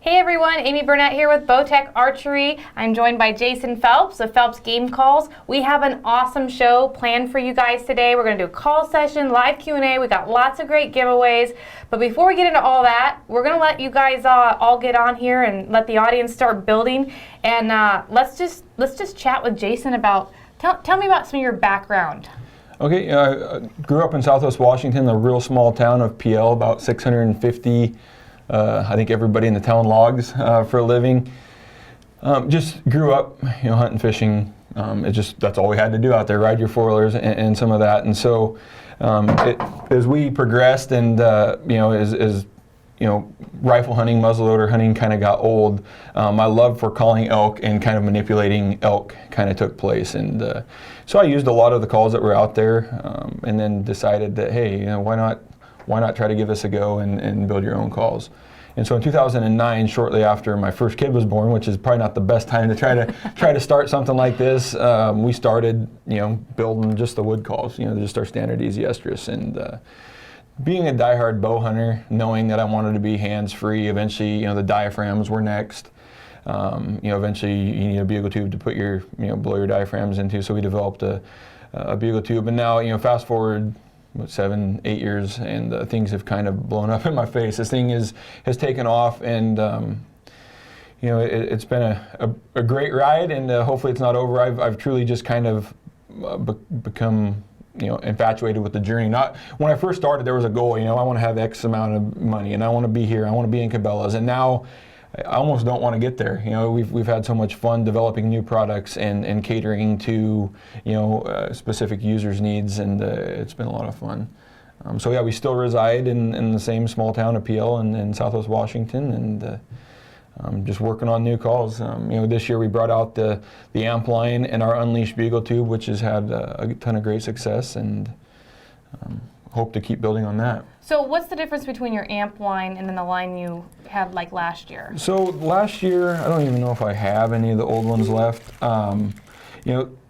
Hey everyone, Amy Burnett here with Bowtech Archery. I'm joined by Jason Phelps of Phelps Game Calls. We have an awesome show planned for you guys today. We're going to do a call session, live Q&A. We got lots of great giveaways. But before we get into all that, we're going to let you guys all get on here and let the audience start building. And let's just chat with Jason about. Tell me about some of your background. Okay, I grew up in Southwest Washington, a real small town of PL, about 650. I think everybody in the town logs for a living. Just grew up, hunting, fishing. That's all we had to do out there, ride your four-wheelers and some of that. And so, as we progressed and as rifle hunting, muzzleloader hunting kind of got old, my love for calling elk and kind of manipulating elk kind of took place. And so I used a lot of the calls that were out there, and then decided that, hey, why not try to give this a go and build your own calls. And so in 2009, shortly after my first kid was born, which is probably not the best time to try to start something like this, we started building just the wood calls, just our standard easy estrus. And being a diehard bow hunter, knowing that I wanted to be hands-free, eventually the diaphragms were next. Eventually you need a bugle tube to put your blow your diaphragms into, so we developed a bugle tube. And now fast forward 7, 8 years, and things have kind of blown up in my face. This thing has taken off, and it's been a great ride, and hopefully it's not over. I've truly just kind of become infatuated with the journey. Not when I first started, there was a goal. I want to have X amount of money, and I want to be here. I want to be in Cabela's, and now I almost don't want to get there. We've had so much fun developing new products and catering to specific users' needs, and it's been a lot of fun. So yeah, we still reside in the same small town of PL in Southwest Washington, and just working on new calls. This year we brought out the amp line and our Unleashed bugle tube, which has had a ton of great success, and hope to keep building on that. So what's the difference between your amp line and then the line you had like last year? So last year, I don't even know if I have any of the old ones left.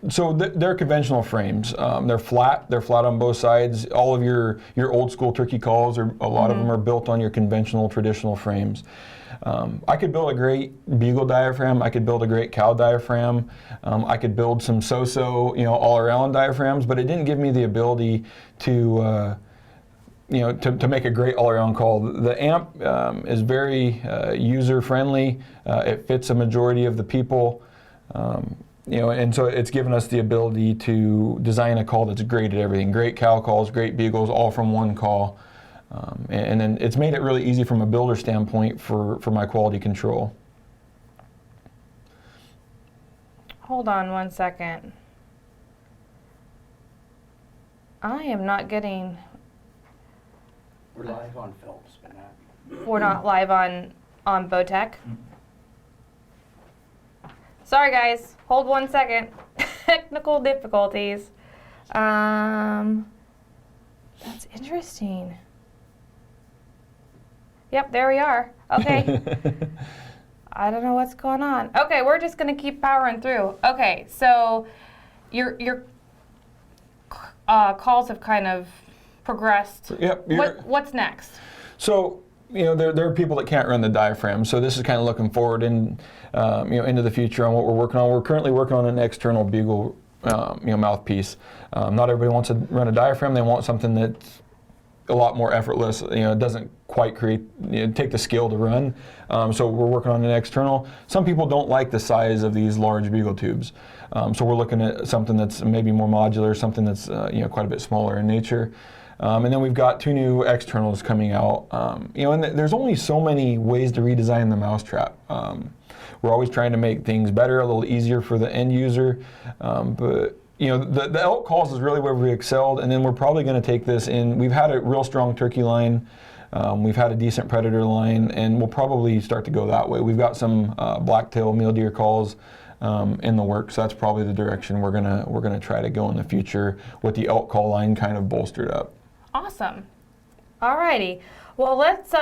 So they're conventional frames. They're flat on both sides. All of your old school turkey calls, or a lot of them are built on your conventional, traditional frames. I could build a great bugle diaphragm. I could build a great cow diaphragm. I could build some so-so, all-around diaphragms, but it didn't give me the ability to make a great all-around call. The amp is very user-friendly. It fits a majority of the people, and so it's given us the ability to design a call that's great at everything. Great cow calls, great bugles, all from one call. And then it's made it really easy from a builder standpoint for my quality control. Hold on one second. I am not getting... We're live on Phelps, but not... We're not live on Bowtech. Sorry guys, hold 1 second. Technical difficulties. That's interesting. Yep, there we are. Okay. I don't know what's going on. Okay, we're just going to keep powering through. Okay, so your calls have kind of progressed. Yep. What's next? So, there are people that can't run the diaphragm, so this is kind of looking forward into the future on what we're working on. We're currently working on an external bugle, mouthpiece. Not everybody wants to run a diaphragm. They want something that's a lot more effortless. It doesn't quite take the skill to run. So we're working on an external. Some people don't like the size of these large bugle tubes. So we're looking at something that's maybe more modular, something that's quite a bit smaller in nature. And then we've got 2 new externals coming out. And there's only so many ways to redesign the mousetrap. We're always trying to make things better, a little easier for the end user. But the elk calls is really where we excelled, and then we're probably going to take this in. We've had a real strong turkey line. We've had a decent predator line, and we'll probably start to go that way. We've got some blacktail mule deer calls in the works. So that's probably the direction we're gonna try to go in the future, with the elk call line kind of bolstered up. Awesome. Alrighty. Well, let's.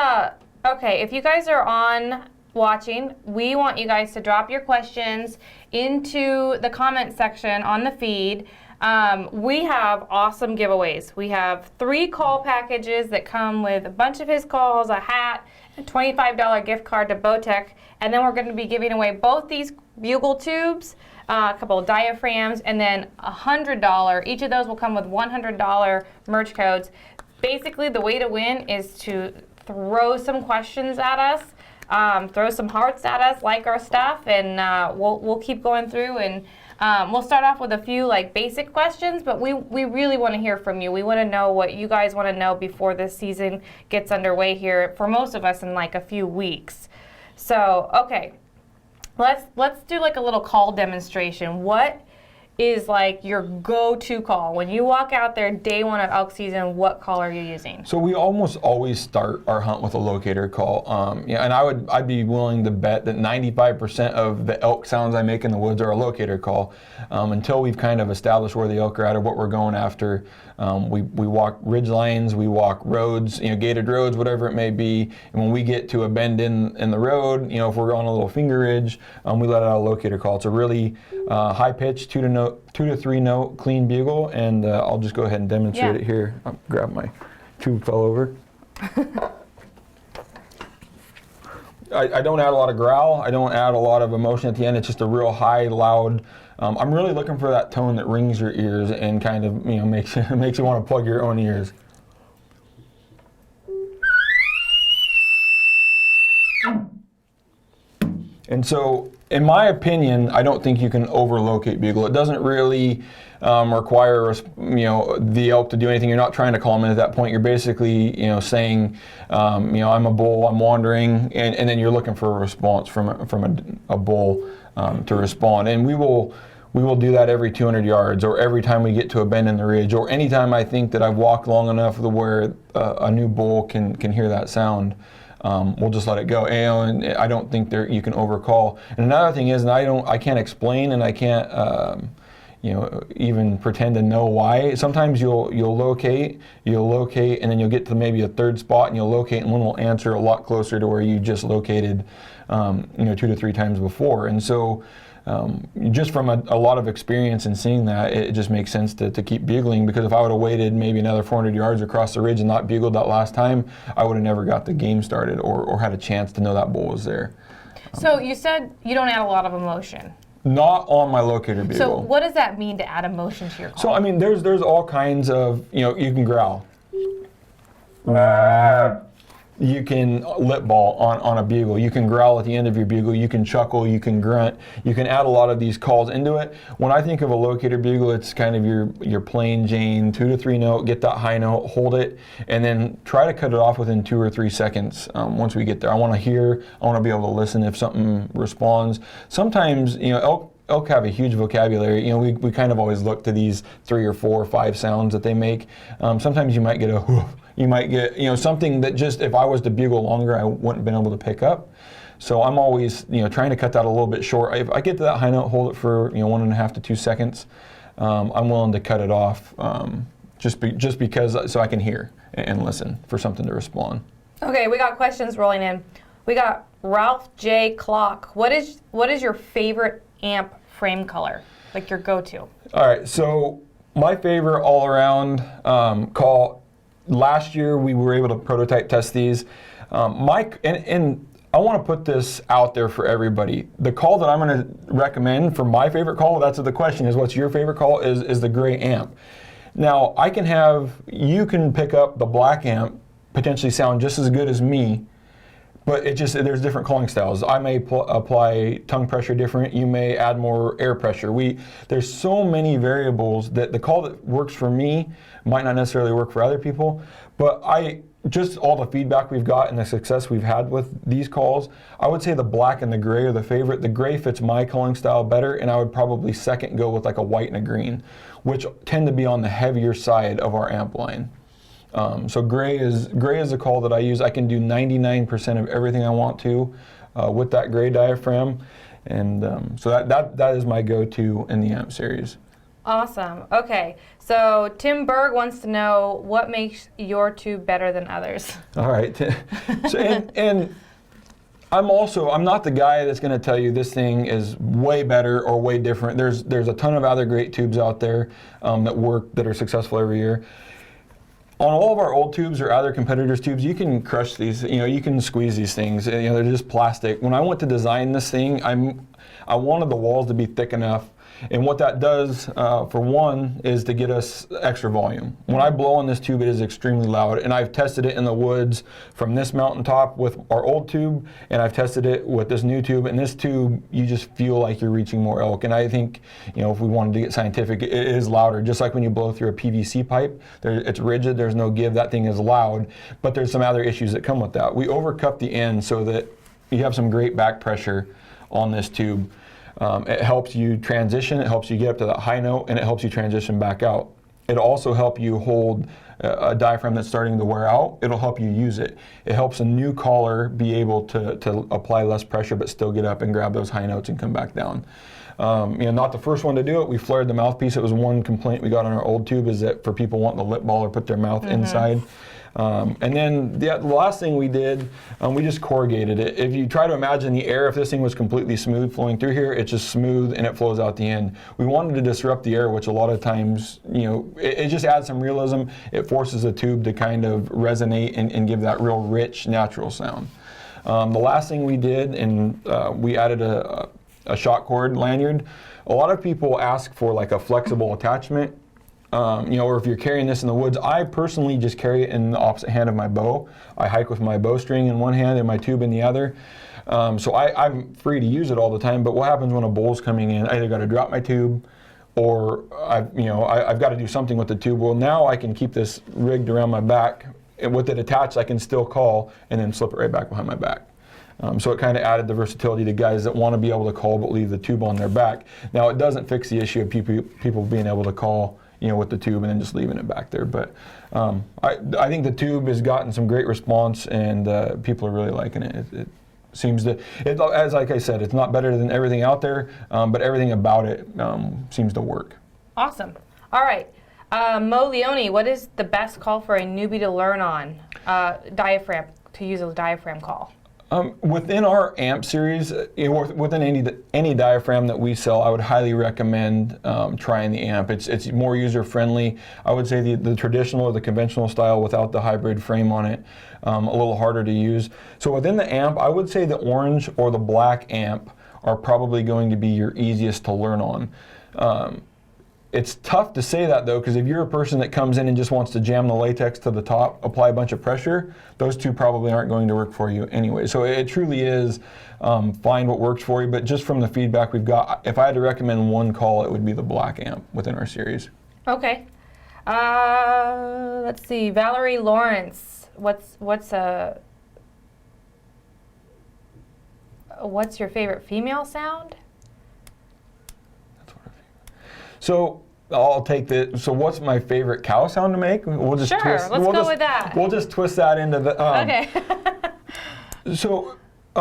Okay, if you guys are on watching, we want you guys to drop your questions into the comment section on the feed. We have awesome giveaways. We have 3 call packages that come with a bunch of his calls, a hat, a $25 gift card to Bowtech, and then we're going to be giving away both these bugle tubes, a couple of diaphragms, and then $100. Each of those will come with $100 merch codes. Basically, the way to win is to throw some questions at us, throw some hearts at us, like our stuff, and we'll keep going through, and we'll start off with a few like basic questions, but we really want to hear from you. We want to know what you guys want to know before this season gets underway here, for most of us in like a few weeks. So, okay, let's do like a little call demonstration. What is like your go-to call when you walk out there day one of elk season? What call are you using? So we almost always start our hunt with a locator call. Yeah, and I'd be willing to bet that 95% of the elk sounds I make in the woods are a locator call. Until we've kind of established where the elk are at or what we're going after. We walk ridge lines, we walk roads, gated roads, whatever it may be. And when we get to a bend in the road, if we're on a little finger ridge, we let out a locator call. It's a really high pitch, 2 to 3 note clean bugle, and I'll just go ahead and demonstrate it here. I'll grab my tube, fell over. I don't add a lot of growl. I don't add a lot of emotion at the end. It's just a real high, loud. I'm really looking for that tone that rings your ears and kind of makes you want to plug your own ears. And so, in my opinion, I don't think you can over-locate bugle. It doesn't really require the elk to do anything. You're not trying to call them in at that point. You're basically saying, I'm a bull, I'm wandering, and then you're looking for a response from a bull to respond. And we will do that every 200 yards, or every time we get to a bend in the ridge, or anytime I think that I've walked long enough to where a new bull can hear that sound. We'll just let it go. And I don't think you can overcall. And another thing is, and I can't explain, and I can't even pretend to know why. Sometimes you'll locate, and then you'll get to maybe a third spot, and you'll locate, and one will answer a lot closer to where you just located, 2 to 3 times before. And so, just from a lot of experience in seeing that, it just makes sense to keep bugling, because if I would have waited maybe another 400 yards across the ridge and not bugled that last time, I would have never got the game started or had a chance to know that bull was there. So you said you don't add a lot of emotion. Not on my locator bugle. So what does that mean to add emotion to your call? So I mean, there's all kinds of, you can growl. You can lip ball on a bugle. You can growl at the end of your bugle. You can chuckle. You can grunt. You can add a lot of these calls into it. When I think of a locator bugle, it's kind of your plain Jane 2 to 3 note. Get that high note, hold it, and then try to cut it off within 2 or 3 seconds. Once we get there, I want to hear. I want to be able to listen if something responds. Sometimes elk have a huge vocabulary. We kind of always look to these 3 or 4 or 5 sounds that they make. Sometimes you might get a hoof. You might get, something that just, if I was to bugle longer, I wouldn't have been able to pick up. So I'm always, trying to cut that a little bit short. If I get to that high note, hold it for, 1.5 to 2 seconds. I'm willing to cut it off, just because, so I can hear and listen for something to respond. Okay, we got questions rolling in. We got Ralph J. Clock. What is your favorite amp frame color, like your go-to? All right, so my favorite all-around call. Last year, we were able to prototype test these. And I want to put this out there for everybody. The call that I'm going to recommend for my favorite call, that's the question is, what's your favorite call, is the gray amp. Now, you can pick up the black amp, potentially sound just as good as me, but there's different calling styles. I may apply tongue pressure different. You may add more air pressure. There's so many variables that the call that works for me might not necessarily work for other people. But just all the feedback we've got and the success we've had with these calls, I would say the black and the gray are the favorite. The gray fits my calling style better, and I would probably second go with like a white and a green, which tend to be on the heavier side of our amp line. So gray is the call that I use. I can do 99% of everything I want to with that gray diaphragm, and so that is my go-to in the amp series. Awesome. Okay, so Tim Berg wants to know what makes your tube better than others. All right, so and I'm not the guy that's going to tell you this thing is way better or way different. There's a ton of other great tubes out there that work, that are successful every year. On all of our old tubes or other competitors' tubes, you can crush these. You can squeeze these things. They're just plastic. When I went to design this thing, I wanted the walls to be thick enough. And what that does, for one, is to get us extra volume. When I blow on this tube, it is extremely loud. And I've tested it in the woods from this mountaintop with our old tube, and I've tested it with this new tube. And this tube, you just feel like you're reaching more elk. And I think, if we wanted to get scientific, it is louder. Just like when you blow through a PVC pipe, it's rigid, there's no give, that thing is loud. But there's some other issues that come with that. We overcup the end so that you have some great back pressure on this tube. It helps you transition, it helps you get up to that high note, and it helps you transition back out. It'll also help you hold a diaphragm that's starting to wear out. It'll help you use it. It helps a new caller be able to apply less pressure but still get up and grab those high notes and come back down. Not the first one to do it. We flared the mouthpiece. It was one complaint we got on our old tube, is that for people wanting the lip ball or put their mouth inside. And then the last thing we did, we just corrugated it. If you try to imagine the air, if this thing was completely smooth flowing through here, it's just smooth and it flows out the end. We wanted to disrupt the air, which a lot of times, it just adds some realism. It forces the tube to kind of resonate and give that real rich, natural sound. The last thing we did, and we added a shock cord lanyard. A lot of people ask for like a flexible attachment. Or if you're carrying this in the woods, I personally just carry it in the opposite hand of my bow. I hike with my bowstring in one hand and my tube in the other. So I'm free to use it all the time, but what happens when a bull's coming in? I either got to drop my tube or I've got to do something with the tube. Well, now I can keep this rigged around my back, and with it attached, I can still call and then slip it right back behind my back. So it kind of added the versatility to guys that want to be able to call but leave the tube on their back. Now, it doesn't fix the issue of people being able to call with the tube and then just leaving it back there. But I think the tube has gotten some great response, and people are really liking it. It seems to, as like I said, it's not better than everything out there, but everything about it seems to work. Awesome. All right. Mo Leone, what is the best call for a newbie to learn on diaphragm, to use a diaphragm call? Within our amp series, within any diaphragm that we sell, I would highly recommend trying the amp. It's more user friendly. I would say the traditional or the conventional style without the hybrid frame on it, a little harder to use. So within the amp, I would say the orange or the black amp are probably going to be your easiest to learn on. It's tough to say that though, because if you're a person that comes in and just wants to jam the latex to the top, apply a bunch of pressure, those two probably aren't going to work for you anyway. So it truly is find what works for you, but just from the feedback we've got, if I had to recommend one call, it would be the black amp within our series. Okay. Let's see, Valerie Lawrence, what's your favorite female sound? So I'll take the. So what's my favorite cow sound to make? We'll just sure, twist. let's go with that. We'll just twist that into the. Okay. So, a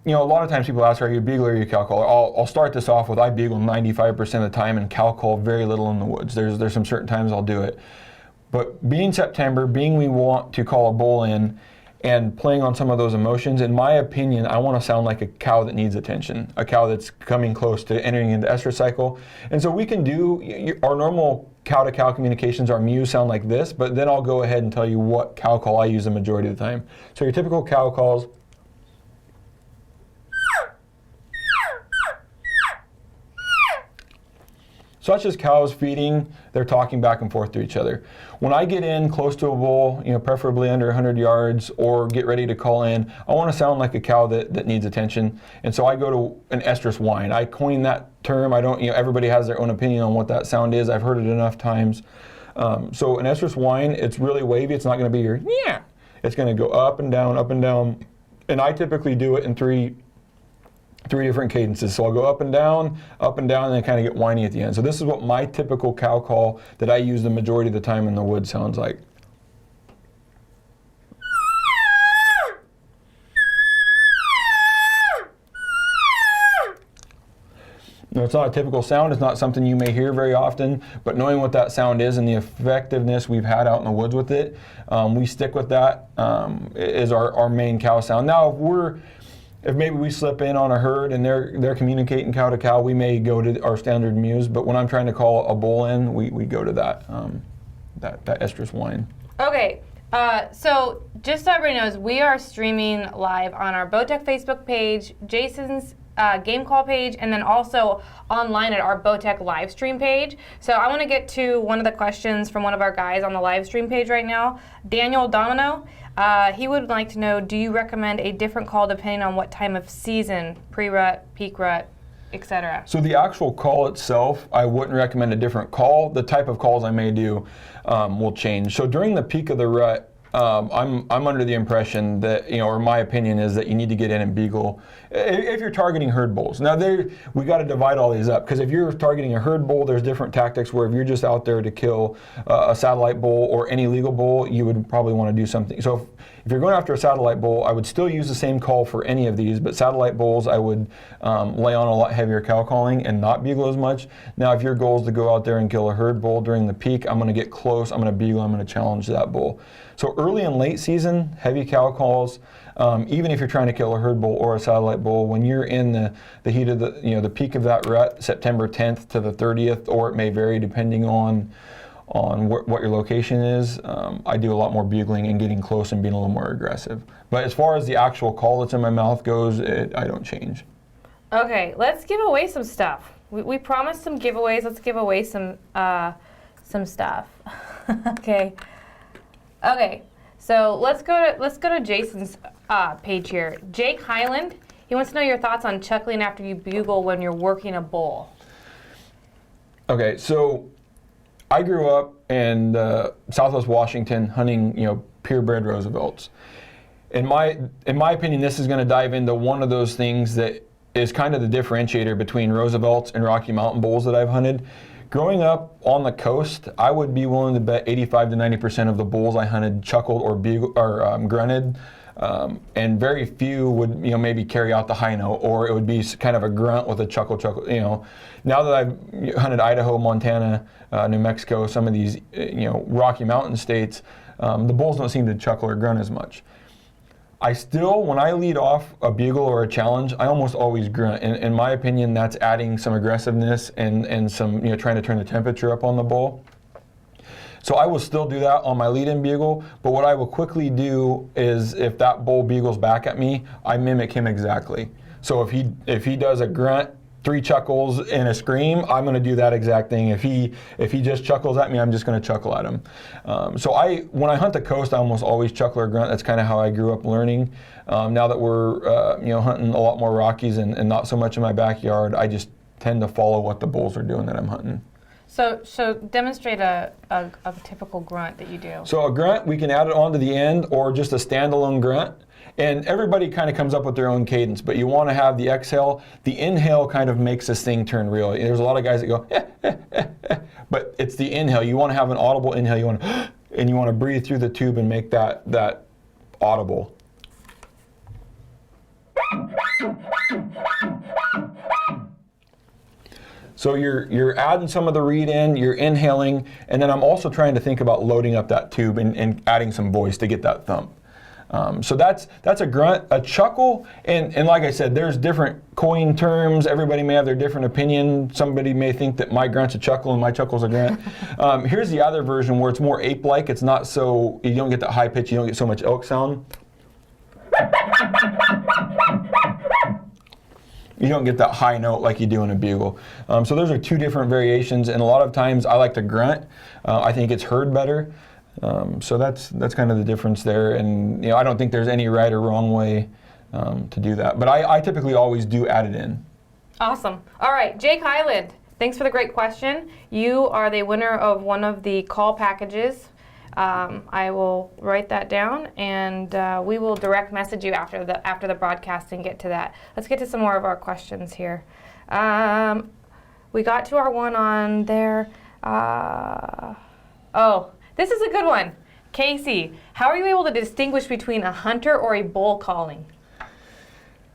lot of times people ask, are you a bugler or are you a cow caller? I'll start this off with I bugle 95% of the time and cow call very little in the woods. There's some certain times I'll do it. But being September, being we want to call a bull in, and playing on some of those emotions, in my opinion, I want to sound like a cow that needs attention, a cow that's coming close to entering into estrus cycle. And so we can do our normal cow-to-cow communications, our mews sound like this, but then I'll go ahead and tell you what cow call I use the majority of the time. So your typical cow calls, such as cows feeding, they're talking back and forth to each other. When I get in close to a bull, preferably under 100 yards, or get ready to call in, I want to sound like a cow that needs attention. And so I go to an estrus whine. I coined that term. I don't, everybody has their own opinion on what that sound is. I've heard it enough times. So an estrus whine, it's really wavy. It's not going to be your yeah. It's going to go up and down, up and down. And I typically do it in three different cadences. So I'll go up and down, and then kind of get whiny at the end. So this is what my typical cow call that I use the majority of the time in the woods sounds like. It's not a typical sound. It's not something you may hear very often, but knowing what that sound is and the effectiveness we've had out in the woods with it, we stick with that is our main cow sound. Now, if maybe we slip in on a herd and they're communicating cow to cow, we may go to our standard mews. But when I'm trying to call a bull in, we go to that estrus whine. Okay. So just so everybody knows, we are streaming live on our Bowtech Facebook page, Jason's game call page, and then also online at our Bowtech live stream page. So I want to get to one of the questions from one of our guys on the live stream page right now, Daniel Domino. He would like to know, do you recommend a different call depending on what time of season, pre-rut, peak rut, etc.? So the actual call itself, I wouldn't recommend a different call. The type of calls I may do will change. So during the peak of the rut, I'm under the impression that, or my opinion is that you need to get in and bugle if you're targeting herd bulls. Now we got to divide all these up, because if you're targeting a herd bull, there's different tactics. Where if you're just out there to kill a satellite bull or any legal bull, you would probably want to do something. So if you're going after a satellite bull, I would still use the same call for any of these, but satellite bulls I would lay on a lot heavier cow calling and not bugle as much. Now if your goal is to go out there and kill a herd bull during the peak, I'm going to get close, I'm going to bugle, I'm going to challenge that bull. So early and late season, heavy cow calls, even if you're trying to kill a herd bull or a satellite bull, when you're in the heat of the peak of that rut, September 10th to the 30th, or it may vary depending on what your location is, I do a lot more bugling and getting close and being a little more aggressive. But as far as the actual call that's in my mouth goes, I don't change. Okay, let's give away some stuff. We promised some giveaways. Let's give away some stuff. Okay, so let's go to Jason's page here. Jake Highland, he wants to know your thoughts on chuckling after you bugle when you're working a bull. Okay, so I grew up in Southwest Washington hunting, purebred Roosevelts. In my opinion, this is going to dive into one of those things that is kind of the differentiator between Roosevelts and Rocky Mountain bulls that I've hunted. Growing up on the coast, I would be willing to bet 85 to 90% of the bulls I hunted chuckled or grunted, and very few would maybe carry out the high note, or it would be kind of a grunt with a chuckle. Now that I've hunted Idaho, Montana, New Mexico, some of these Rocky Mountain states, the bulls don't seem to chuckle or grunt as much. I still, when I lead off a bugle or a challenge, I almost always grunt. In my opinion, that's adding some aggressiveness and some, trying to turn the temperature up on the bull. So I will still do that on my lead-in bugle, but what I will quickly do is if that bull bugles back at me, I mimic him exactly. So if he does a grunt, 3 chuckles and a scream, I'm going to do that exact thing. If he just chuckles at me, I'm just going to chuckle at him. So when I hunt the coast, I almost always chuckle or grunt. That's kind of how I grew up learning. Now that we're hunting a lot more Rockies and not so much in my backyard, I just tend to follow what the bulls are doing that I'm hunting. So demonstrate a typical grunt that you do. So a grunt, we can add it on to the end, or just a standalone grunt. And everybody kind of comes up with their own cadence, but you want to have the exhale. The inhale kind of makes this thing turn real. There's a lot of guys that go, but it's the inhale. You want to have an audible inhale. You want to, and you want to breathe through the tube and make that audible. So you're adding some of the reed in, you're inhaling, and then I'm also trying to think about loading up that tube and adding some voice to get that thump. So that's a grunt, a chuckle, and like I said, there's different coin terms. Everybody may have their different opinion. Somebody may think that my grunt's a chuckle and my chuckle's a grunt. Here's the other version where it's more ape-like. It's not so, you don't get that high pitch, you don't get so much elk sound. You don't get that high note like you do in a bugle. So those are 2 different variations, and a lot of times I like to grunt. I think it's heard better. So that's kind of the difference there, and I don't think there's any right or wrong way to do that. But I typically always do add it in. Awesome. All right, Jake Highland, thanks for the great question. You are the winner of one of the call packages. I will write that down, and we will direct message you after the broadcast and get to that. Let's get to some more of our questions here. We got to our one on there. This is a good one. Casey, how are you able to distinguish between a hunter or a bull calling?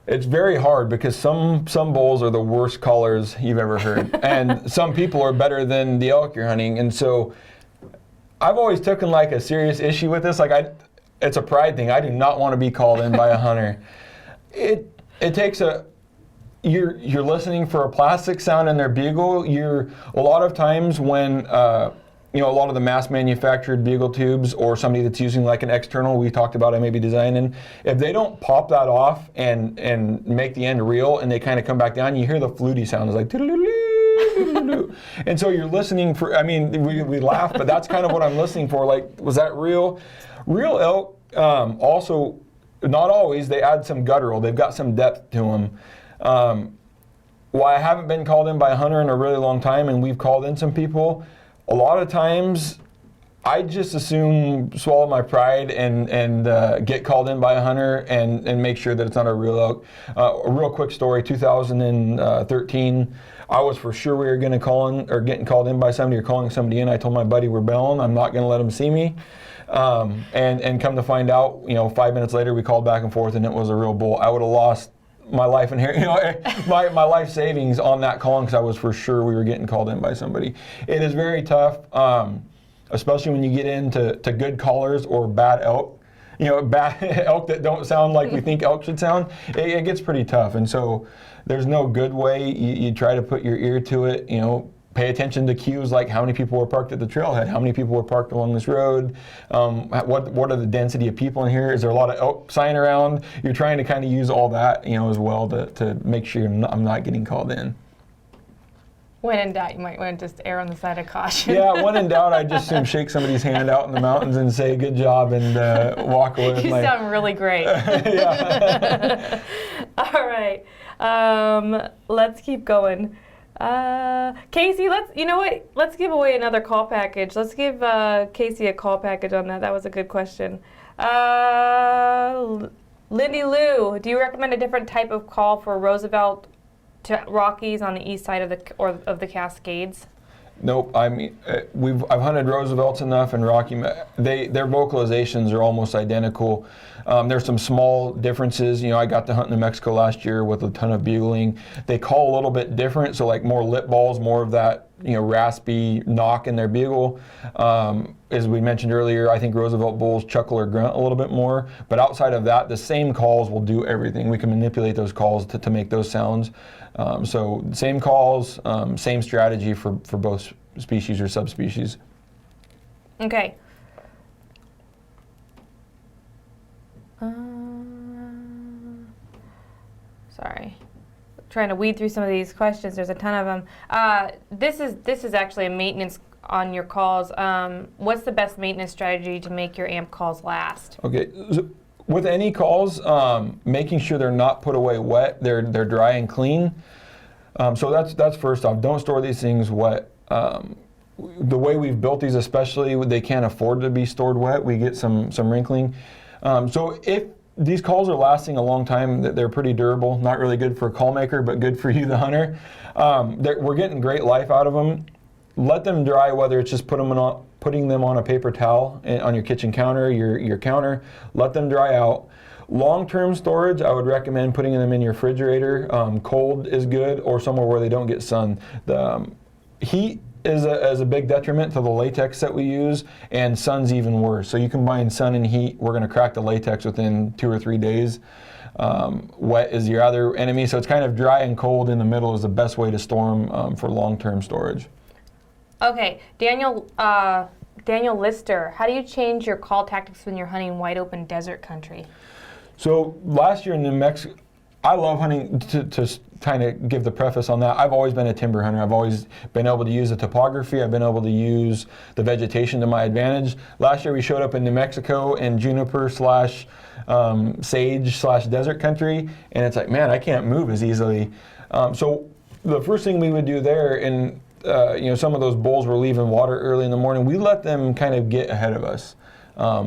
It's very hard because some bulls are the worst callers you've ever heard, and some people are better than the elk you're hunting. And so I've always taken like a serious issue with this. It's a pride thing. I do not want to be called in by a hunter. it takes you're listening for a plastic sound in their bugle. A lot of times when a lot of the mass manufactured bugle tubes or somebody that's using like an external we talked about I may be designing, if they don't pop that off and make the end real and they kind of come back down, you hear the fluty sound. It's like and so you're listening for, I mean, we laugh, but that's kind of what I'm listening for. Like, was that real? Real elk also, not always, they add some guttural. They've got some depth to them. While I haven't been called in by a hunter in a really long time, and we've called in some people, a lot of times I just assume, swallow my pride and get called in by a hunter and make sure that it's not a real elk. A real quick story, 2013, I was for sure we were going to call in or getting called in by somebody or calling somebody in. I told my buddy we're bailing. I'm not going to let them see me. And come to find out, 5 minutes later we called back and forth and it was a real bull. I would have lost my life in here, my life savings on that calling because I was for sure we were getting called in by somebody. It is very tough, especially when you get into good callers or bad elk. Bad elk that don't sound like we think elk should sound. It gets pretty tough, and so there's no good way. You try to put your ear to it. Pay attention to cues like how many people were parked at the trailhead, how many people were parked along this road, what are the density of people in here, is there a lot of elk sign around? You're trying to kind of use all that, as well to make sure I'm not getting called in. When in doubt, you might want to just err on the side of caution. Yeah, when in doubt, I just shake somebody's hand out in the mountains and say, good job, and walk away. You sound really great. Yeah. All right, let's keep going. Casey, let's give away another call package. Let's give Casey a call package on that. That was a good question. Lindy Lou, do you recommend a different type of call for Roosevelt to Rockies on the east side of the Cascades? Nope. I mean, I've hunted Roosevelts enough and Rocky. Their vocalizations are almost identical. There's some small differences. I got to hunt New Mexico last year with a ton of bugling. They call a little bit different, so like more lip balls, more of that raspy knock in their bugle. As we mentioned earlier, I think Roosevelt bulls chuckle or grunt a little bit more. But outside of that, the same calls will do everything. We can manipulate those calls to make those sounds. So same calls, same strategy for both species or subspecies. Okay. Sorry. Trying to weed through some of these questions. There's a ton of them. This is actually a maintenance on your calls. What's the best maintenance strategy to make your amp calls last? Okay. With any calls, making sure they're not put away wet, they're dry and clean. So that's first off. Don't store these things wet. The way we've built these, especially, they can't afford to be stored wet. We get some wrinkling. So if these calls are lasting a long time, they're pretty durable. Not really good for a call maker, but good for you, the hunter. We're getting great life out of them. Let them dry, whether it's just putting them on a paper towel on your kitchen counter, your counter. Let them dry out. Long-term storage, I would recommend putting them in your refrigerator. Cold is good, or somewhere where they don't get sun. The heat is a big detriment to the latex that we use, and sun's even worse. So you combine sun and heat, we're going to crack the latex within 2 or 3 days. Wet is your other enemy, so it's kind of dry and cold in the middle is the best way to store them for long-term storage. Okay, Daniel Lister, how do you change your call tactics when you're hunting wide open desert country? So last year in New Mexico, I love hunting, to kind of give the preface on that. I've always been a timber hunter. I've always been able to use the topography. I've been able to use the vegetation to my advantage. Last year we showed up in New Mexico in juniper / sage / desert country, and it's like, man, I can't move as easily. So the first thing we would do there, and some of those bulls were leaving water early in the morning, we let them kind of get ahead of us,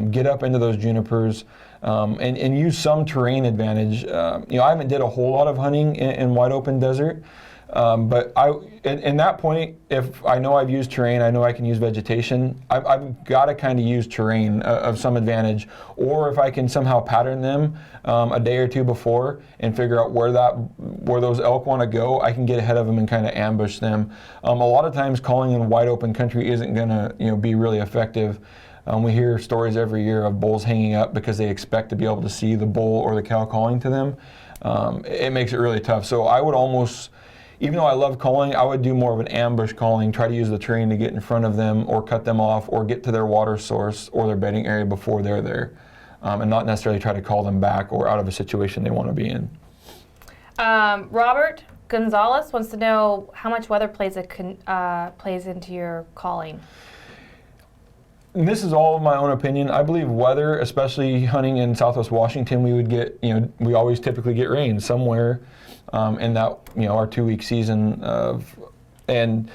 get up into those junipers, and use some terrain advantage. I haven't did a whole lot of hunting in wide open desert, but in that point, if I know I've used terrain, I know I can use vegetation, I've got to kind of use terrain of some advantage, or if I can somehow pattern them a day or two before and figure out where those elk want to go, I can get ahead of them and kind of ambush them. A lot of times calling in wide open country isn't going to be really effective. We hear stories every year of bulls hanging up because they expect to be able to see the bull or the cow calling to them. It makes it really tough. So I would almost, even though I love calling, I would do more of an ambush calling, try to use the terrain to get in front of them or cut them off or get to their water source or their bedding area before they're there, and not necessarily try to call them back or out of a situation they want to be in. Robert Gonzalez wants to know how much weather plays into your calling. And this is all my own opinion. I believe weather, especially hunting in Southwest Washington, we would get, we always typically get rain somewhere in that, our 2-week season and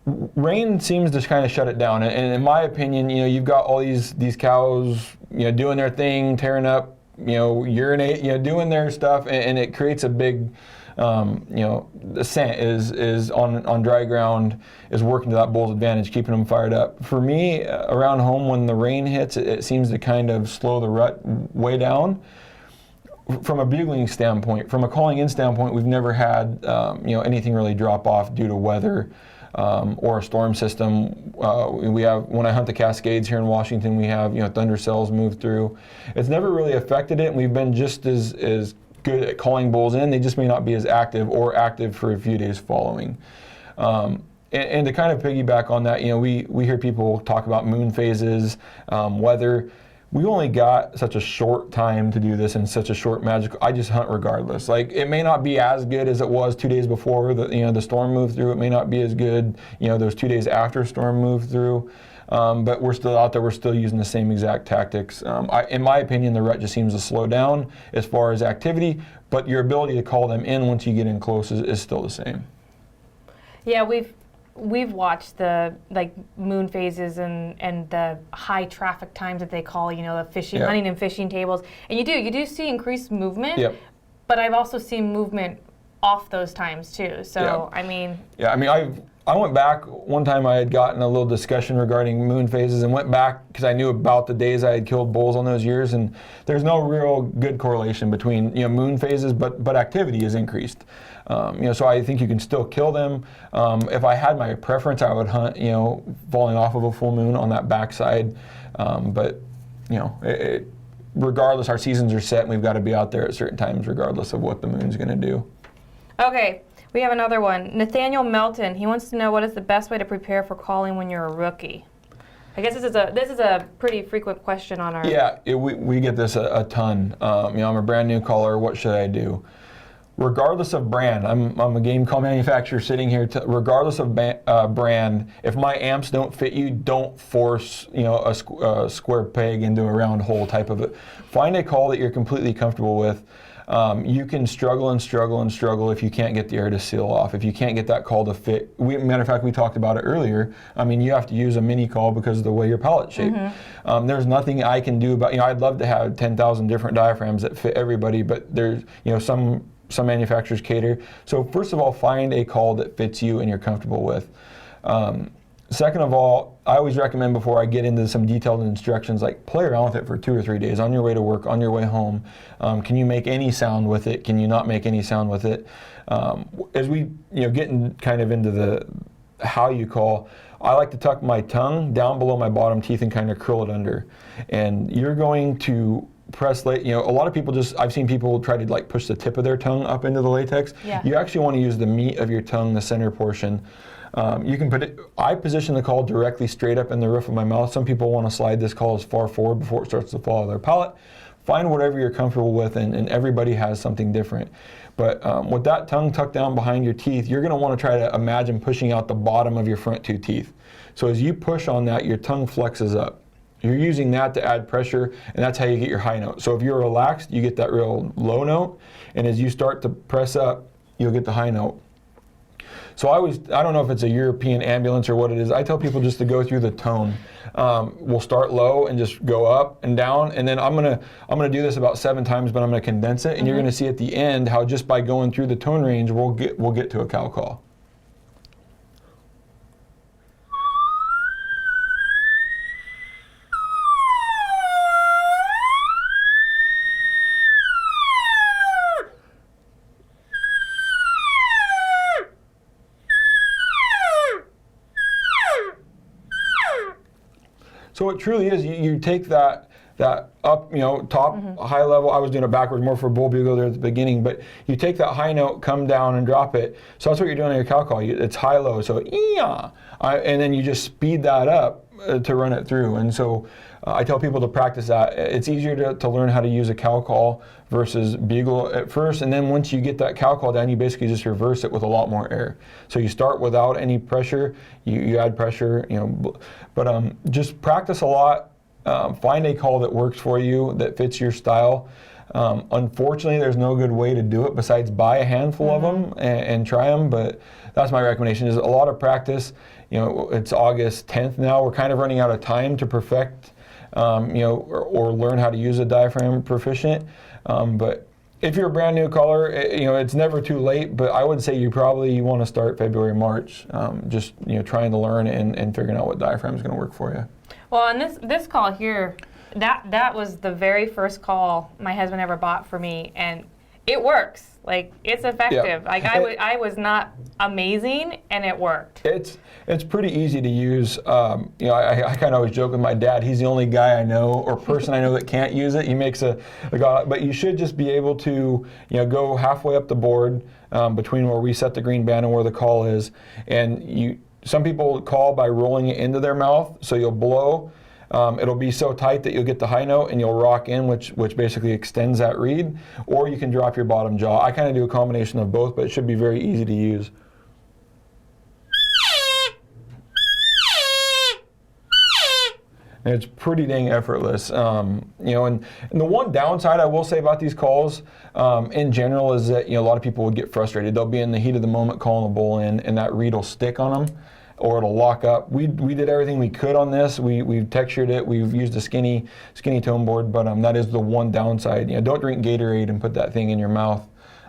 rain seems to kind of shut it down. And in my opinion, you've got all these cows, doing their thing, tearing up, urinate, doing their stuff, and it creates a big, the scent is on dry ground is working to that bull's advantage, keeping them fired up. For me, around home, when the rain hits, it seems to kind of slow the rut way down. From a bugling standpoint, from a calling in standpoint, we've never had anything really drop off due to weather or a storm system. We have, when I hunt the Cascades here in Washington, we have thunder cells move through. It's never really affected it, and we've been just as good at calling bulls in. They just may not be as active or active for a few days following. And to kind of piggyback on that, we hear people talk about moon phases, weather. We only got such a short time to do this in such a short magical. I just hunt regardless. Like, it may not be as good as it was 2 days before the storm moved through. It may not be as good those 2 days after storm moved through. But we're still out there. We're still using the same exact tactics. In my opinion, the rut just seems to slow down as far as activity. But your ability to call them in once you get in close is still the same. Yeah, we've watched the moon phases and the high traffic times that they call, the fishing, hunting and fishing tables. And you do see increased movement, but I've also seen movement off those times too. So, I went back one time. I had gotten a little discussion regarding moon phases and went back because I knew about the days I had killed bulls on those years, and there's no real good correlation between moon phases, but activity is increased. So I think you can still kill them. If I had my preference, I would hunt falling off of a full moon on that backside. But regardless, our seasons are set, and we've got to be out there at certain times, regardless of what the moon's going to do. Okay. We have another one. Nathaniel Melton. He wants to know what is the best way to prepare for calling when you're a rookie. I guess this is a pretty frequent question on our. Yeah, we get this a ton. I'm a brand new caller. What should I do? Regardless of brand, I'm a game call manufacturer sitting here. Regardless of brand, if my amps don't fit you, don't force a square peg into a round hole type of it. Find a call that you're completely comfortable with. You can struggle and struggle and struggle if you can't get the air to seal off, if you can't get that call to fit. Matter of fact, we talked about it earlier. You have to use a mini call because of the way your pallet's shaped. Mm-hmm. There's nothing I can do about, I'd love to have 10,000 different diaphragms that fit everybody, but there's, some manufacturers cater. So first of all, find a call that fits you and you're comfortable with. Second of all, I always recommend before I get into some detailed instructions, play around with it for 2 or 3 days on your way to work, on your way home. Can you make any sound with it? Can you not make any sound with it? As we getting kind of into the how you call, I like to tuck my tongue down below my bottom teeth and kind of curl it under. And you're going to press, a lot of people I've seen people try to push the tip of their tongue up into the latex. Yeah. You actually want to use the meat of your tongue, the center portion. You can I position the call directly straight up in the roof of my mouth. Some people want to slide this call as far forward before it starts to fall out of their palate. Find whatever you're comfortable with, and everybody has something different. But with that tongue tucked down behind your teeth, you're going to want to try to imagine pushing out the bottom of your front 2 teeth. So as you push on that, your tongue flexes up. You're using that to add pressure, and that's how you get your high note. So if you're relaxed, you get that real low note, and as you start to press up, you'll get the high note. So I don't know if it's a European ambulance or what it is. I tell people just to go through the tone. We'll start low and just go up and down, and then I'm gonna do this about 7 times, but I'm gonna condense it, and you're gonna see at the end how just by going through the tone range, we'll get to a cow call. So it truly is. You take that up, top, high level. I was doing it backwards more for bull bugle there at the beginning, but you take that high note, come down and drop it. So that's what you're doing on your cow call. It's high-low, so and then you just speed that up to run it through. And so I tell people to practice that. It's easier to learn how to use a cow call versus bugle at first, and then once you get that cow call down, you basically just reverse it with a lot more air. So you start without any pressure, you add pressure, but just practice a lot. Find a call that works for you, that fits your style. Unfortunately, there's no good way to do it besides buy a handful of them and try them, but that's my recommendation, is a lot of practice. It's August 10th now. We're kind of running out of time to perfect, or learn how to use a diaphragm proficient. But if you're a brand new caller, it's never too late, but I would say you probably want to start February, March, just trying to learn and figuring out what diaphragm is going to work for you. Well, and this call here, that was the very first call my husband ever bought for me, and it works. Like, it's effective. Yeah. Like, I was not amazing, and it worked. It's pretty easy to use. I kind of always joke with my dad. He's the only guy I know or person I know that can't use it. He makes but you should just be able to go halfway up the board between where we set the green band and where the call is, and some people call by rolling it into their mouth, so you'll blow. It'll be so tight that you'll get the high note and you'll rock in, which basically extends that reed, or you can drop your bottom jaw. I kind of do a combination of both, but it should be very easy to use. And it's pretty dang effortless. And the one downside I will say about these calls in general is that a lot of people would get frustrated. They'll be in the heat of the moment calling a bull in, and that reed will stick on them, or it'll lock up. We did everything we could on this. We've textured it. We've used a skinny tone board, but that is the one downside. Don't drink Gatorade and put that thing in your mouth,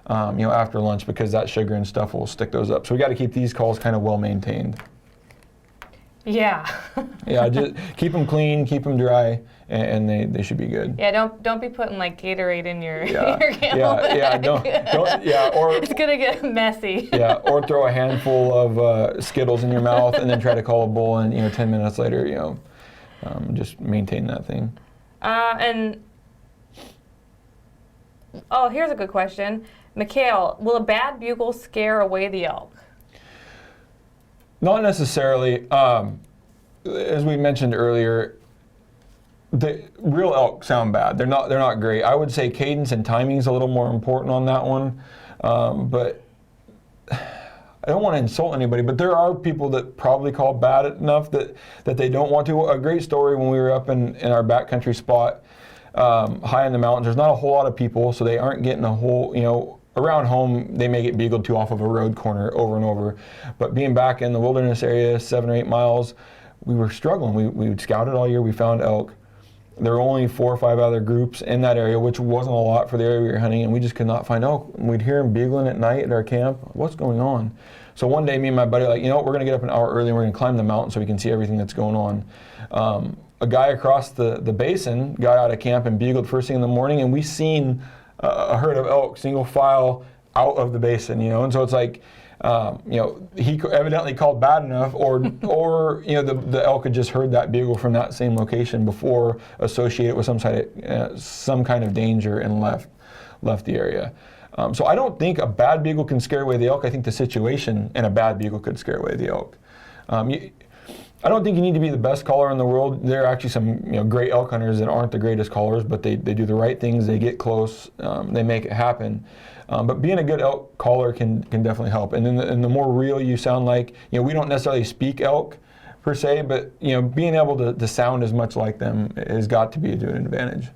after lunch, because that sugar and stuff will stick those up. So we got to keep these calls kind of well maintained. Yeah. Yeah, just keep them clean, keep them dry, and they should be good. Yeah, don't be putting like Gatorade in your Yeah, your camel. or it's gonna get messy. Yeah, or throw a handful of Skittles in your mouth and then try to call a bull, and 10 minutes later, just maintain that thing. Here's a good question, Mikhail. Will a bad bugle scare away the elk? Not necessarily. As we mentioned earlier, the real elk sound bad. They're not great. I would say cadence and timing is a little more important on that one. But I don't want to insult anybody, but there are people that probably call bad enough that they don't want to. A great story when we were up in our backcountry spot, high in the mountains. There's not a whole lot of people, so they aren't getting a whole, around home, they may get bugled to off of a road corner over and over. But being back in the wilderness area, 7 or 8 miles, we were struggling. We scouted all year, we found elk. There were only 4 or 5 other groups in that area, which wasn't a lot for the area we were hunting, and we just could not find elk. We'd hear them bugling at night at our camp. What's going on? So one day, me and my buddy we're going to get up an hour early and we're going to climb the mountain so we can see everything that's going on. A guy across the basin got out of camp and bugled first thing in the morning, and we seen a herd of elk single file out of the basin, and so it's like, he evidently called bad enough, or the elk had just heard that bugle from that same location before, associated with some kind of danger, and left the area. So I don't think a bad bugle can scare away the elk. I think the situation in a bad bugle could scare away the elk. I don't think you need to be the best caller in the world. There are actually some great elk hunters that aren't the greatest callers, but they do the right things. They get close. They make it happen. But being a good elk caller can definitely help. And then the more real you sound like, we don't necessarily speak elk per se, but being able to sound as much like them has got to be an advantage.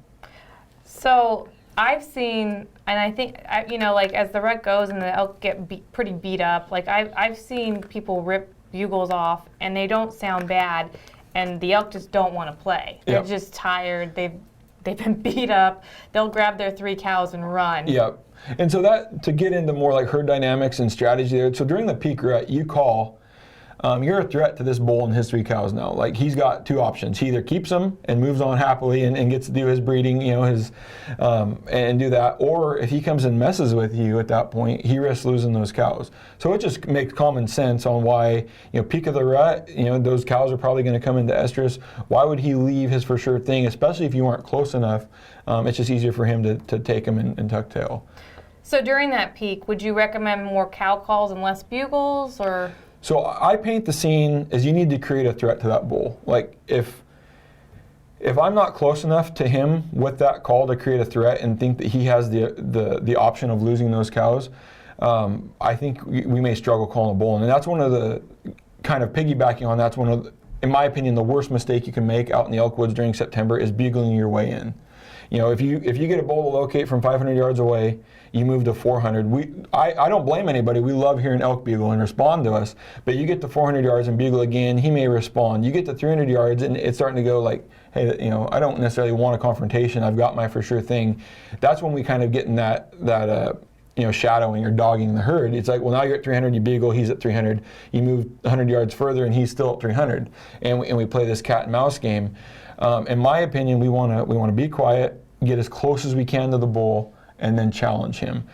So I've seen, and I think like as the rut goes and the elk get pretty beat up, like I've seen people rip bugles off and they don't sound bad, and the elk just don't want to play. They're just tired. They've been beat up. They'll grab their 3 cows and run. Yep. And so that, to get into more like herd dynamics and strategy there, so during the peak rut, you call, you're a threat to this bull and his 3 cows now. Like, he's got 2 options. He either keeps them and moves on happily and gets to do his breeding, and do that, or if he comes and messes with you at that point, he risks losing those cows. So it just makes common sense on why, peak of the rut, those cows are probably going to come into estrus. Why would he leave his for sure thing, especially if you weren't close enough? It's just easier for him to take them and tuck tail. So during that peak, would you recommend more cow calls and less bugles, or? So I paint the scene as you need to create a threat to that bull. Like, if I'm not close enough to him with that call to create a threat and think that he has the option of losing those cows, I think we may struggle calling a bull. And that's one of the, kind of piggybacking on that's one of, in my opinion, the worst mistake you can make out in the elk woods during September is bugling your way in. If you get a bull to locate from 500 yards away, you move to 400. I don't blame anybody. We love hearing elk bugle and respond to us. But you get to 400 yards and bugle again, he may respond. You get to 300 yards and it's starting to go like, hey, I don't necessarily want a confrontation. I've got my for sure thing. That's when we kind of get in that shadowing or dogging the herd. It's like, well, now you're at 300, you bugle, he's at 300. You move 100 yards further and he's still at 300. And we play this cat and mouse game. In my opinion, we want to be quiet, get as close as we can to the bull, and then challenge him.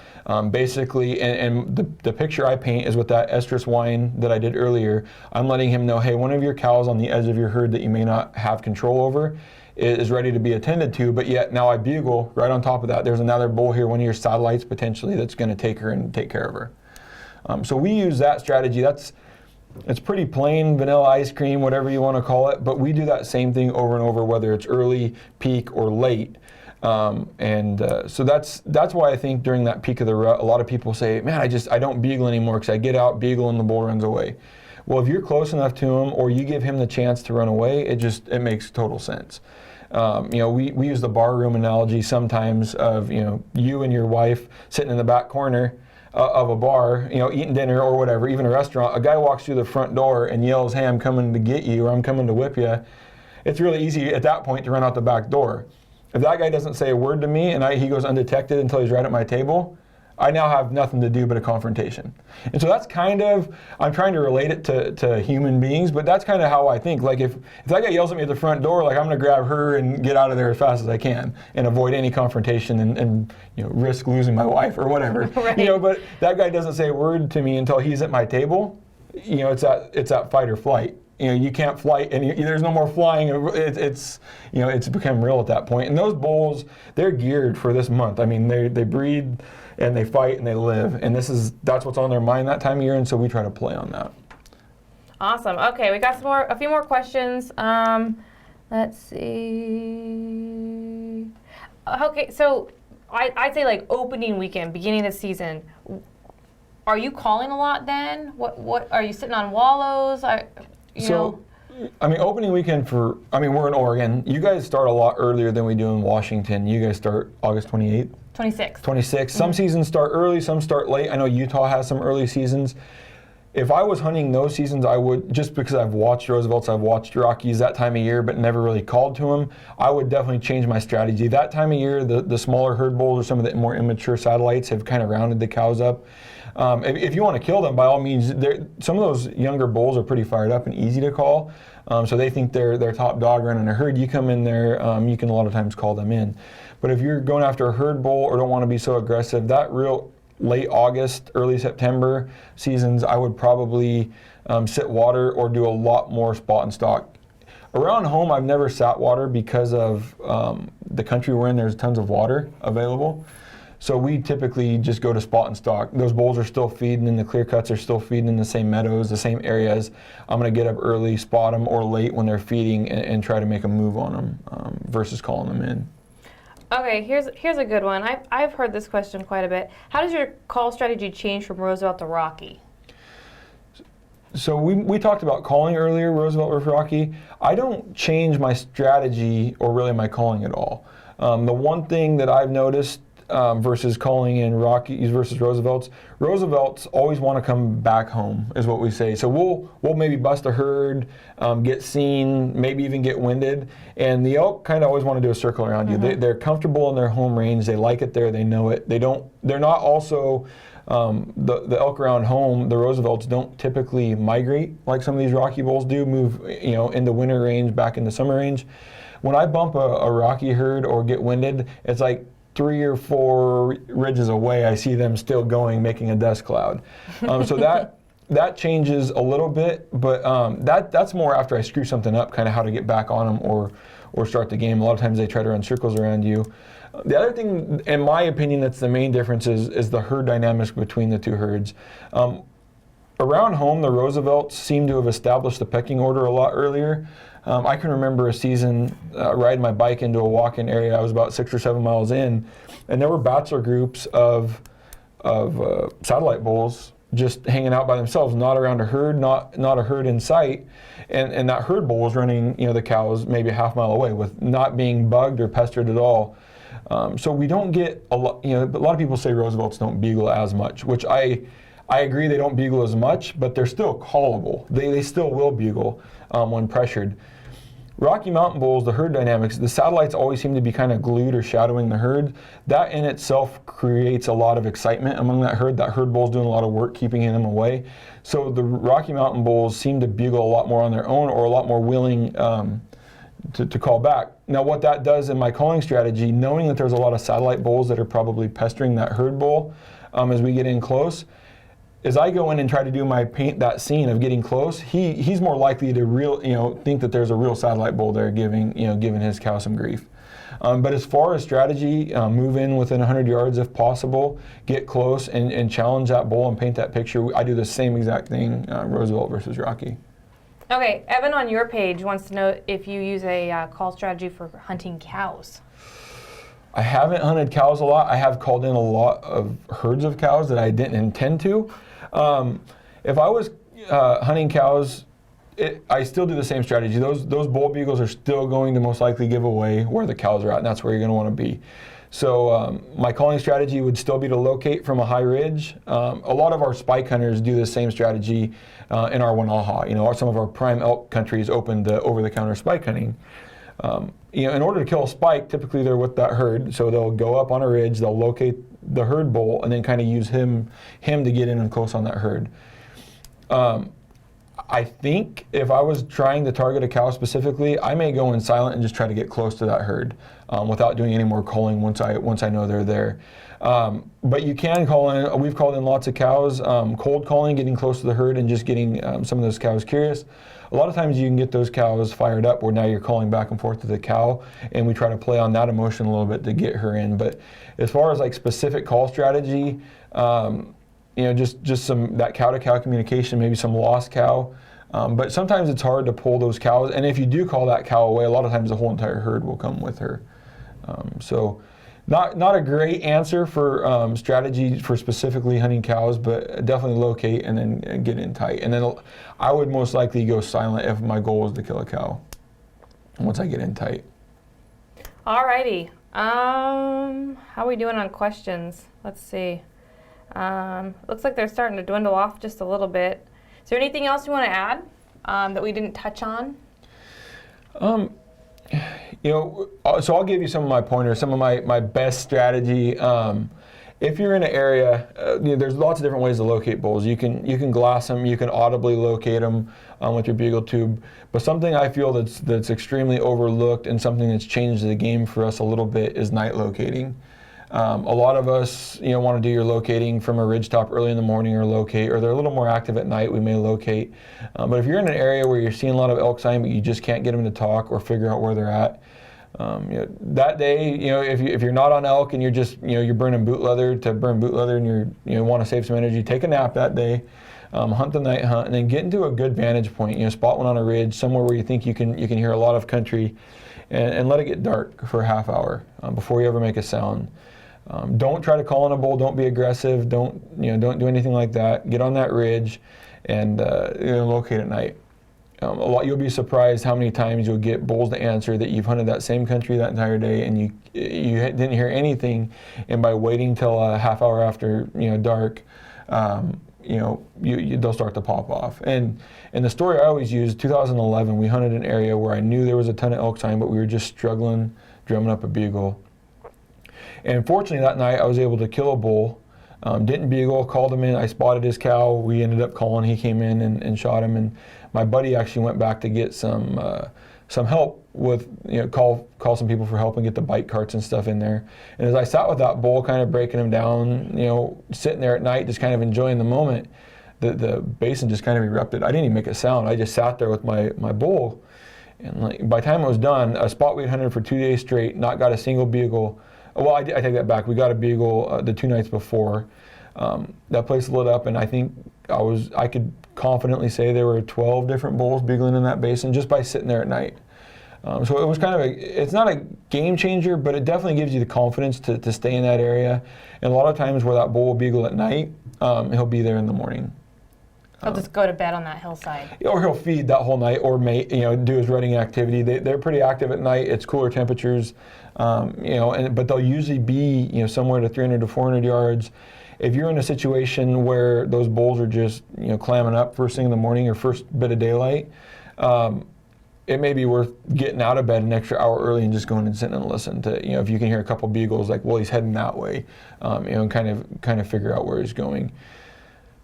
Basically, and the picture I paint is with that estrus whine that I did earlier. I'm letting him know, hey, one of your cows on the edge of your herd that you may not have control over is ready to be attended to, but yet now I bugle right on top of that. There's another bull here, one of your satellites potentially, that's going to take her and take care of her. So we use that strategy. It's pretty plain vanilla ice cream, whatever you want to call it, but we do that same thing over and over, whether it's early, peak, or late. So that's why I think during that peak of the rut, a lot of people say, man, I don't bugle anymore because I get out, bugle, and the bull runs away. Well, if you're close enough to him or you give him the chance to run away, it makes total sense. We use the bar room analogy sometimes of, you and your wife sitting in the back corner of a bar, eating dinner or whatever, even a restaurant. A guy walks through the front door and yells, hey, I'm coming to get you, or I'm coming to whip you. It's really easy at that point to run out the back door. If that guy doesn't say a word to me and he goes undetected until he's right at my table, I now have nothing to do but a confrontation. And so that's kind of, I'm trying to relate it to human beings, but that's kind of how I think. Like if that guy yells at me at the front door, like I'm gonna grab her and get out of there as fast as I can and avoid any confrontation and risk losing my wife or whatever. Right. But that guy doesn't say a word to me until he's at my table. It's that fight or flight. You can't flight, and there's no more flying. It's become real at that point. And those bulls, they're geared for this month. I mean, they breed and they fight and they live, and that's what's on their mind that time of year. And so we try to play on that. Awesome. Okay, we got a few more questions. Let's see. Okay, so I'd say like opening weekend, beginning of the season. Are you calling a lot then? What are you sitting on wallows? Opening weekend we're in Oregon. You guys start a lot earlier than we do in Washington. You guys start August 28th? 26th. Mm-hmm. Some seasons start early, some start late. I know Utah has some early seasons. If I was hunting those seasons, I would, just because I've watched Roosevelts, I've watched Rockies that time of year, but never really called to them, I would definitely change my strategy. That time of year, the smaller herd bulls or some of the more immature satellites have kind of rounded the cows up. If you want to kill them, by all means, some of those younger bulls are pretty fired up and easy to call. So they think they're top dog running a herd. You come in there, you can a lot of times call them in. But if you're going after a herd bull or don't want to be so aggressive, that real late August, early September seasons, I would probably sit water or do a lot more spot and stock. Around home, I've never sat water because of the country we're in. There's tons of water available. So we typically just go to spot and stock. Those bulls are still feeding and the clear cuts are still feeding in the same meadows, the same areas. I'm going to get up early, spot them, or late when they're feeding and try to make a move on them versus calling them in. Okay, here's a good one. I've heard this question quite a bit. How does your call strategy change from Roosevelt to Rocky? So we talked about calling earlier, Roosevelt versus Rocky. I don't change my strategy or really my calling at all. The one thing that I've noticed versus calling in Rockies versus Roosevelts. Roosevelts always want to come back home, is what we say. So we'll maybe bust a herd, get seen, maybe even get winded, and the elk kind of always want to do a circle around you. They're comfortable in their home range. They like it there. They know it. They're not also the elk around home. The Roosevelts don't typically migrate like some of these Rocky bulls do. Move into winter range back into summer range. When I bump a Rocky herd or get winded, it's like 3 or 4 ridges away, I see them still going, making a dust cloud. So that changes a little bit, but that's more after I screw something up, kind of how to get back on them or start the game. A lot of times they try to run circles around you. The other thing, in my opinion, that's the main difference is the herd dynamics between the two herds. Around home, the Roosevelts seem to have established the pecking order a lot earlier. I can remember a season riding my bike into a walk-in area. I was about 6 or 7 miles in, and there were bachelor groups of satellite bulls just hanging out by themselves, not around a herd, not a herd in sight. And that herd bull was running, the cows maybe a half mile away with not being bugged or pestered at all. So we don't get a lot. A lot of people say Roosevelts don't bugle as much, which I agree they don't bugle as much, but they're still callable. They still will bugle when pressured. Rocky Mountain bulls, the herd dynamics, the satellites always seem to be kind of glued or shadowing the herd. That in itself creates a lot of excitement among that herd. That herd bull's doing a lot of work keeping them away. So the Rocky Mountain bulls seem to bugle a lot more on their own, or a lot more willing to call back. Now what that does in my calling strategy, knowing that there's a lot of satellite bulls that are probably pestering that herd bull as we get in close, as I go in and try to do my paint that scene of getting close, he's more likely to think that there's a real satellite bull there giving his cow some grief. But as far as strategy, move in within 100 yards if possible, get close and challenge that bull and paint that picture. I do the same exact thing, Roosevelt versus Rocky. Okay, Evan on your page wants to know if you use a call strategy for hunting cows. I haven't hunted cows a lot. I have called in a lot of herds of cows that I didn't intend to. If I was hunting cows, I still do the same strategy. Those bull bugles are still going to most likely give away where the cows are at, and that's where you're going to want to be. So my calling strategy would still be to locate from a high ridge. A lot of our spike hunters do the same strategy in our Wanaha. Some of our prime elk countries open to over-the-counter spike hunting. In order to kill a spike, typically they're with that herd, so they'll go up on a ridge, they'll locate the herd bull, and then kind of use him to get in and close on that herd. I think if I was trying to target a cow specifically, I may go in silent and just try to get close to that herd without doing any more calling once I know they're there. But you can call in. We've called in lots of cows, cold calling, getting close to the herd, and just getting some of those cows curious. A lot of times you can get those cows fired up where now you're calling back and forth to the cow, and we try to play on that emotion a little bit to get her in. But as far as like specific call strategy, just some that cow-to-cow communication, maybe some lost cow. But sometimes it's hard to pull those cows, and if you do call that cow away, a lot of times the whole entire herd will come with her. So not a great answer for strategy for specifically hunting cows, but definitely locate and then get in tight. And then I would most likely go silent if my goal was to kill a cow once I get in tight. Alrighty. How are we doing on questions? Let's see. Looks like they're starting to dwindle off just a little bit. Is there anything else you want to add that we didn't touch on? So I'll give you some of my pointers, some of my best strategy. If you're in an area, there's lots of different ways to locate bulls. You can glass them, you can audibly locate them with your bugle tube. But something I feel that's extremely overlooked and something that's changed the game for us a little bit is night locating. A lot of us, want to do your locating from a ridgetop early in the morning or they're a little more active at night, we may locate. But if you're in an area where you're seeing a lot of elk sign, but you just can't get them to talk or figure out where they're at, that day, if you're not on elk and you're just, you're burning boot leather to burn boot leather and you want to save some energy, take a nap that day, hunt the night hunt, and then get into a good vantage point. Spot one on a ridge, somewhere where you think you can hear a lot of country, and let it get dark for a half hour before you ever make a sound. Don't try to call on a bull. Don't be aggressive. Don't do anything like that. Get on that ridge and locate at night. You'll be surprised how many times you'll get bulls to answer that you've hunted that same country that entire day and you didn't hear anything, and by waiting till a half hour after dark, they'll start to pop off. And the story I always use, 2011, we hunted an area where I knew there was a ton of elk sign, but we were just struggling drumming up a bugle. And fortunately that night I was able to kill a bull. Didn't bugle, called him in, I spotted his cow, we ended up calling, he came in and shot him, and my buddy actually went back to get some help with, call some people for help and get the bike carts and stuff in there. And as I sat with that bull, kind of breaking him down, sitting there at night, just kind of enjoying the moment, the basin just kind of erupted. I didn't even make a sound, I just sat there with my bull. And by the time it was done, a spot we'd hunted for 2 days straight, not got a single bugle. Well, I take that back. We got a bugle the 2 nights before. That place lit up, and I think I could confidently say there were 12 different bulls bugling in that basin just by sitting there at night. So it was kind of it's not a game changer, but it definitely gives you the confidence to stay in that area. And a lot of times where that bull will bugle at night, he'll be there in the morning. He'll just go to bed on that hillside. Or he'll feed that whole night, or do his rutting activity. They're pretty active at night. It's cooler temperatures, but they'll usually be somewhere to 300 to 400 yards. If you're in a situation where those bulls are just clamming up first thing in the morning or first bit of daylight, it may be worth getting out of bed an extra hour early and just going and sitting and listen to if you can hear a couple bugles like, well, he's heading that way, and kind of figure out where he's going.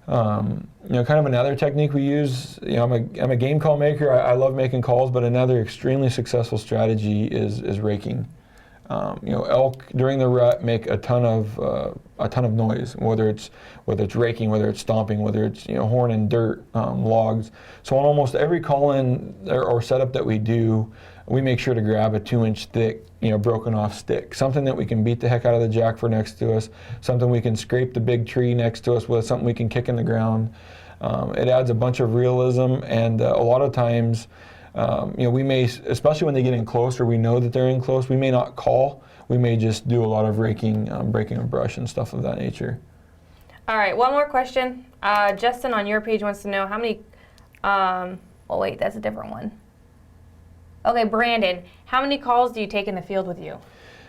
Kind of another technique we use, I'm a game call maker. I love making calls, but another extremely successful strategy is raking. Elk during the rut make a ton of noise, whether it's raking, whether it's stomping, whether it's horning dirt, logs. So on almost every call-in or setup that we do, we make sure to grab a 2-inch thick, broken off stick, something that we can beat the heck out of the jack for next to us, something we can scrape the big tree next to us with, something we can kick in the ground. It adds a bunch of realism, and a lot of times, we may, especially when they get in close or we know that they're in close, we may not call. We may just do a lot of raking, breaking of brush and stuff of that nature. All right, one more question. Justin on your page wants to know how many, oh wait, that's a different one. Okay, Brandon, how many calls do you take in the field with you?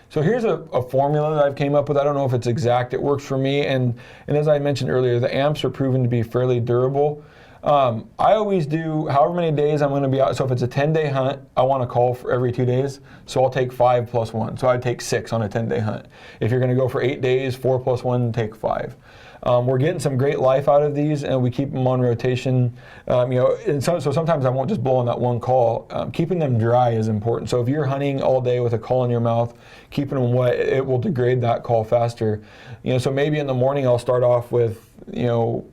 So here's a formula that I've came up with. I don't know if it's exact. It works for me. And as I mentioned earlier, the amps are proven to be fairly durable. I always do however many days I'm going to be out. So if it's a 10-day hunt, I want to call for every 2 days. So I'll take 5 plus 1. So I'd take 6 on a 10-day hunt. If you're going to go for 8 days, 4 plus 1, take 5. We're getting some great life out of these, and we keep them on rotation. And so sometimes I won't just blow on that one call. Keeping them dry is important. So if you're hunting all day with a call in your mouth, keeping them wet, it will degrade that call faster. So maybe in the morning I'll start off with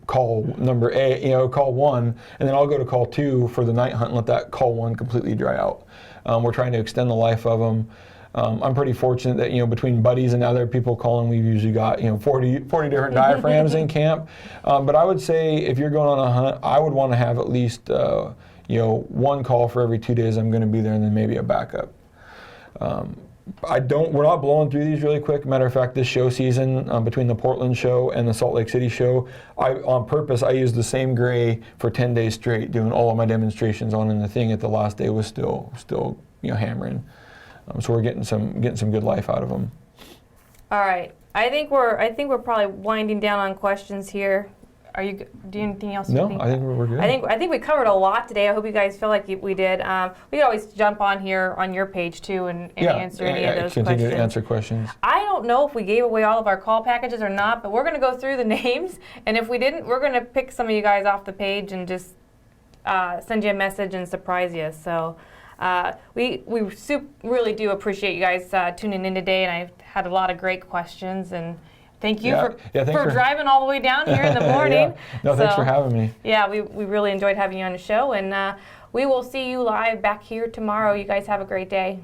call number A, call 1, and then I'll go to call 2 for the night hunt and let that call 1 completely dry out. We're trying to extend the life of them. I'm pretty fortunate that between buddies and other people calling, we've usually got 40 different diaphragms in camp. But I would say if you're going on a hunt, I would want to have at least 1 call for every 2 days I'm going to be there, and then maybe a backup. We're not blowing through these really quick. Matter of fact, this show season, between the Portland show and the Salt Lake City show, on purpose I used the same gray for 10 days straight, doing all of my demonstrations on, and the thing at the last day was still hammering. So we're getting some good life out of them. All right, I think we're probably winding down on questions here. Are you doing anything else? No, I think we're good. I think we covered a lot today. I hope you guys feel like we did. We could always jump on here on your page too and answer any of those questions. Continue to answer questions. I don't know if we gave away all of our call packages or not, but we're going to go through the names, and if we didn't, we're going to pick some of you guys off the page and just send you a message and surprise you. So. We really do appreciate you guys tuning in today, and I've had a lot of great questions, and thank you for driving all the way down here in the morning. Thanks for having me. Yeah, we really enjoyed having you on the show, and we will see you live back here tomorrow. You guys have a great day.